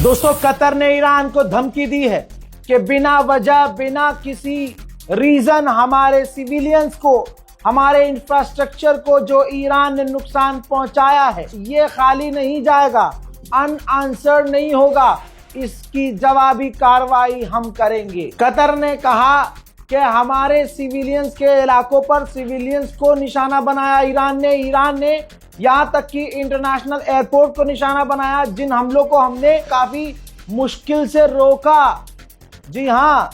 दोस्तों, कतर ने ईरान को धमकी दी है कि बिना वजह, बिना किसी रीजन हमारे सिविलियंस को, हमारे इंफ्रास्ट्रक्चर को जो ईरान ने नुकसान पहुंचाया है, ये खाली नहीं जाएगा, अनआंसर्ड नहीं होगा। इसकी जवाबी कार्रवाई हम करेंगे। कतर ने कहा कि हमारे सिविलियंस के इलाकों पर सिविलियंस को निशाना बनाया ईरान ने यहां तक कि इंटरनेशनल एयरपोर्ट को निशाना बनाया, जिन हमलों को हमने काफी मुश्किल से रोका। जी हां,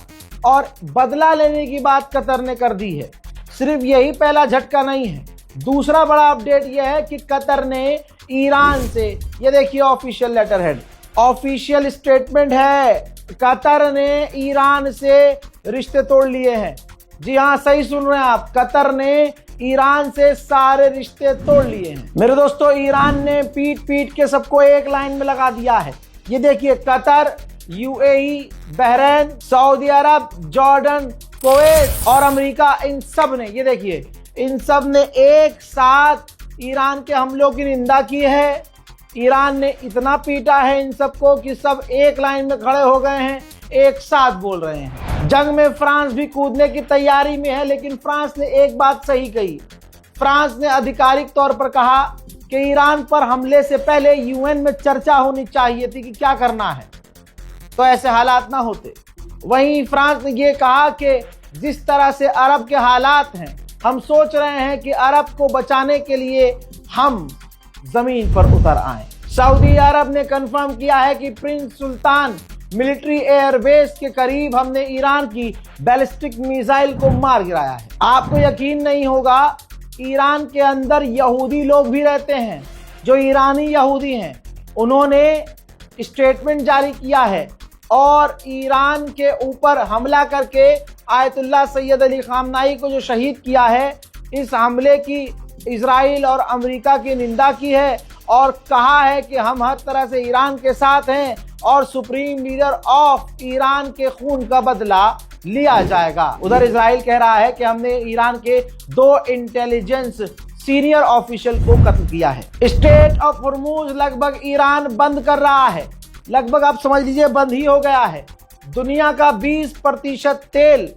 और बदला लेने की बात कतर ने कर दी है। सिर्फ यही पहला झटका नहीं है, दूसरा बड़ा अपडेट यह है कि कतर ने ईरान से, ये देखिए official letter head, official statement है, कतर ने ईरान से रिश्ते तोड़ लिए हैं। जी हां, सही सुन रहे हैं आप, कतर ने ईरान से सारे रिश्ते तोड़ लिए हैं। मेरे दोस्तों, ईरान ने पीट के सबको एक लाइन में लगा दिया है। ये देखिए, कतर, यूएई, बहरीन, सऊदी अरब, जॉर्डन, कुवैत और अमेरिका, इन सब ने, ये देखिए, इन सब ने एक साथ ईरान के हमलों की निंदा की है। ईरान ने इतना पीटा है इन सबको कि सब एक लाइन में खड़े हो गए हैं, एक साथ बोल रहे हैं। जंग में फ्रांस भी कूदने की तैयारी में है, लेकिन फ्रांस ने एक बात सही कही। फ्रांस ने आधिकारिक तौर पर कहा कि ईरान पर हमले से पहले यूएन में चर्चा होनी चाहिए थी कि क्या करना है, तो ऐसे हालात ना होते। वहीं फ्रांस ने यह कहा कि जिस तरह से अरब के हालात हैं, हम सोच रहे हैं कि अरब को बचाने के लिए हम जमीन पर उतर आए। सऊदी अरब ने कंफर्म किया है कि प्रिंस सुल्तान मिलिट्री एयरबेस के करीब हमने ईरान की बैलिस्टिक मिसाइल को मार गिराया है। आपको यकीन नहीं होगा, ईरान के अंदर यहूदी लोग भी रहते हैं जो ईरानी यहूदी हैं। उन्होंने स्टेटमेंट जारी किया है और ईरान के ऊपर हमला करके आयतुल्लाह सैयद अली खामनाई को जो शहीद किया है, इस हमले की इजराइल और अमेरिका की निंदा की है और कहा है कि हम हर तरह से ईरान के साथ हैं और सुप्रीम लीडर ऑफ ईरान के खून का बदला लिया जाएगा। उधर इजराइल कह रहा है कि हमने ईरान के 2 इंटेलिजेंस सीनियर ऑफिशियल को कत्ल किया है। स्ट्रेट ऑफ हॉर्मुज लगभग ईरान बंद कर रहा है, लगभग आप समझ लीजिए बंद ही हो गया है। दुनिया का 20% तेल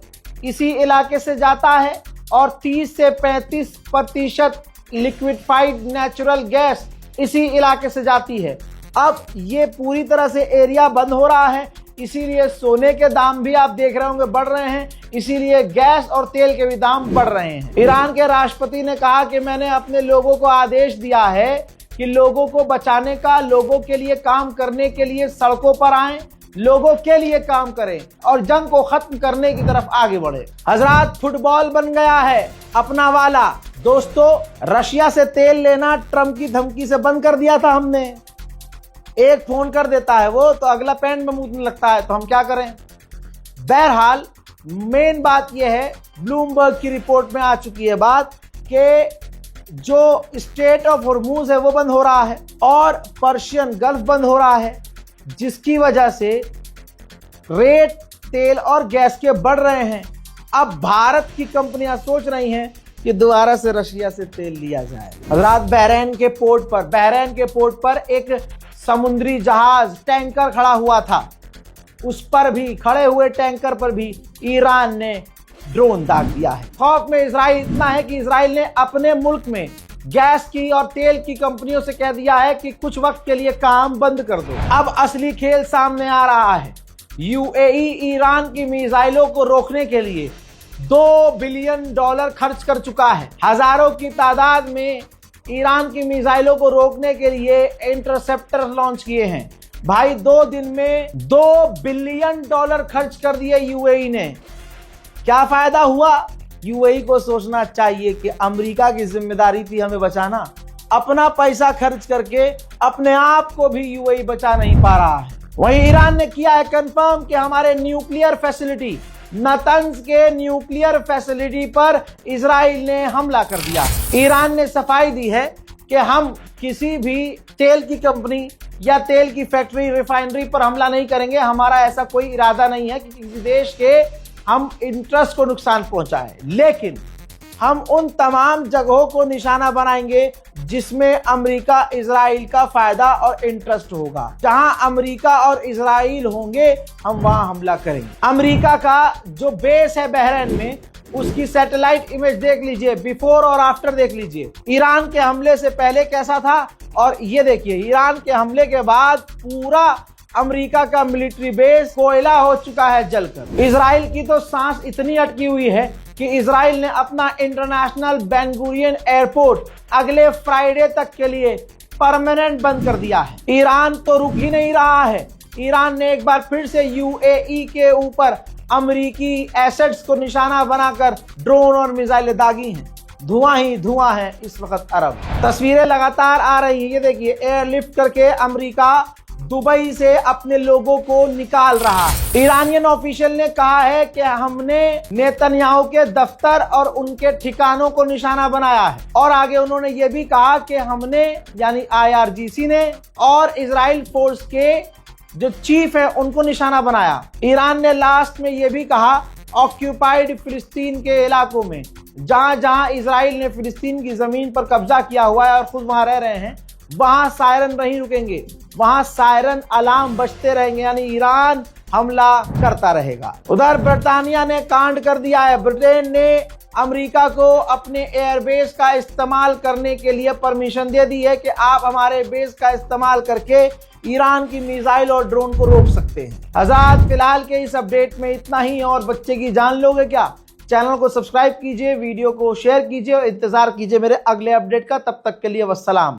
इसी इलाके से जाता है और 30 से 35% लिक्विफाइड नेचुरल गैस इसी इलाके से जाती है। अब ये पूरी तरह से एरिया बंद हो रहा है, इसीलिए सोने के दाम भी आप देख रहे होंगे बढ़ रहे हैं, इसीलिए गैस और तेल के भी दाम बढ़ रहे हैं। ईरान के राष्ट्रपति ने कहा कि मैंने अपने लोगों को आदेश दिया है कि लोगों को बचाने का, लोगों के लिए काम करने के लिए सड़कों पर आएं, लोगों के लिए काम करें और जंग को खत्म करने की तरफ आगे बढ़े। हजरात, फुटबॉल बन गया है अपना वाला। दोस्तों, रशिया से तेल लेना ट्रम्प की धमकी से बंद कर दिया था हमने। एक फोन कर देता है वो, तो अगला पैंट में मुंह लगता है, तो हम क्या करें। बहरहाल, मेन बात यह है, ब्लूमबर्ग की रिपोर्ट में आ चुकी है बात कि जो स्ट्रेट ऑफ हॉर्मुज है वो बंद हो रहा है और पर्शियन गल्फ बंद हो रहा है, जिसकी वजह से रेट तेल और गैस के बढ़ रहे हैं। अब भारत की कंपनियां सोच रही हैं कि दोबारा से रशिया से तेल लिया जाए। हजरात, बहरीन के पोर्ट पर एक समुद्री जहाज, टैंकर खड़ा हुआ था, उस पर भी, खड़े हुए टैंकर पर भी ईरान ने ड्रोन दाग दिया है। खौफ में इजराइल इतना है कि इजराइल ने अपने मुल्क में गैस की और तेल की कंपनियों से कह दिया है कि कुछ वक्त के लिए काम बंद कर दो। अब असली खेल सामने आ रहा है। यूएई ईरान की मिसाइलों को रोकने के लिए $2 बिलियन खर्च कर चुका है। हजारों की तादाद में ईरान की मिसाइलों को रोकने के लिए इंटरसेप्टर लॉन्च किए हैं। भाई, 2 दिन में $2 बिलियन खर्च कर दिए यूएई ने। क्या फायदा हुआ? यूएई को सोचना चाहिए कि अमेरिका की जिम्मेदारी थी हमें बचाना, अपना पैसा खर्च करके अपने आप को भी यूएई बचा नहीं पा रहा है। वहीं ईरान ने किया है कंफर्म कि हमारे न्यूक्लियर फैसिलिटी, नातंज के न्यूक्लियर फैसिलिटी पर इजराइल ने हमला कर दिया। ईरान ने सफाई दी है कि हम किसी भी तेल की कंपनी या तेल की फैक्ट्री, रिफाइनरी पर हमला नहीं करेंगे। हमारा ऐसा कोई इरादा नहीं है कि किसी देश के हम इंटरेस्ट को नुकसान पहुंचाएं। लेकिन हम उन तमाम जगहों को निशाना बनाएंगे जिसमें अमेरिका इजराइल का फायदा और इंटरेस्ट होगा। जहां अमेरिका और इजराइल होंगे हम वहां हमला करेंगे। अमेरिका का जो बेस है बहरीन में, उसकी सैटेलाइट इमेज देख लीजिए, बिफोर और आफ्टर देख लीजिए। ईरान के हमले से पहले कैसा था और ये देखिए ईरान के हमले के बाद पूरा अमेरिका का मिलिट्री बेस कोयला हो चुका है जलकर। इजराइल की तो सांस इतनी अटकी हुई है कि इजराइल ने अपना इंटरनेशनल बेन गुरियन एयरपोर्ट अगले फ्राइडे तक के लिए परमानेंट बंद कर दिया है। ईरान तो रुक ही नहीं रहा है। ईरान ने एक बार फिर से यूएई के ऊपर अमेरिकी एसेट्स को निशाना बनाकर ड्रोन और मिसाइलें दागी हैं। धुआं ही धुआं है इस वक्त अरब। तस्वीरें लगातार आ रही हैं, ये देखिए एयरलिफ्ट करके अमेरिका दुबई से अपने लोगों को निकाल रहा है। ईरानियन ऑफिशियल ने कहा है कि हमने नेतन्याहू के दफ्तर और उनके ठिकानों को निशाना बनाया है, और आगे उन्होंने ये भी कहा कि हमने यानी IRGC ने और इजराइल फोर्स के जो चीफ है उनको निशाना बनाया। ईरान ने लास्ट में ये भी कहा ऑक्यूपाइड फिलिस्तीन के इलाकों में, जहां जहां इजराइल ने फिलिस्तीन की जमीन पर कब्जा किया हुआ है और खुद वहां रह रहे हैं, वहां सायरन नहीं रुकेंगे, वहां सायरन अलार्म बजते रहेंगे, यानी ईरान हमला करता रहेगा। उधर ब्रिटानिया ने कांड कर दिया है। ब्रिटेन ने अमेरिका को अपने एयरबेस का इस्तेमाल करने के लिए परमिशन दे दी है कि आप हमारे बेस का इस्तेमाल करके ईरान की मिसाइल और ड्रोन को रोक सकते हैं। हज़रात फिलहाल के इस अपडेट में इतना ही, और बच्चे की जान लोगे क्या? चैनल को सब्सक्राइब कीजिए, वीडियो को शेयर कीजिए और इंतजार कीजिए मेरे अगले अपडेट का। तब तक के लिए वस्सलाम।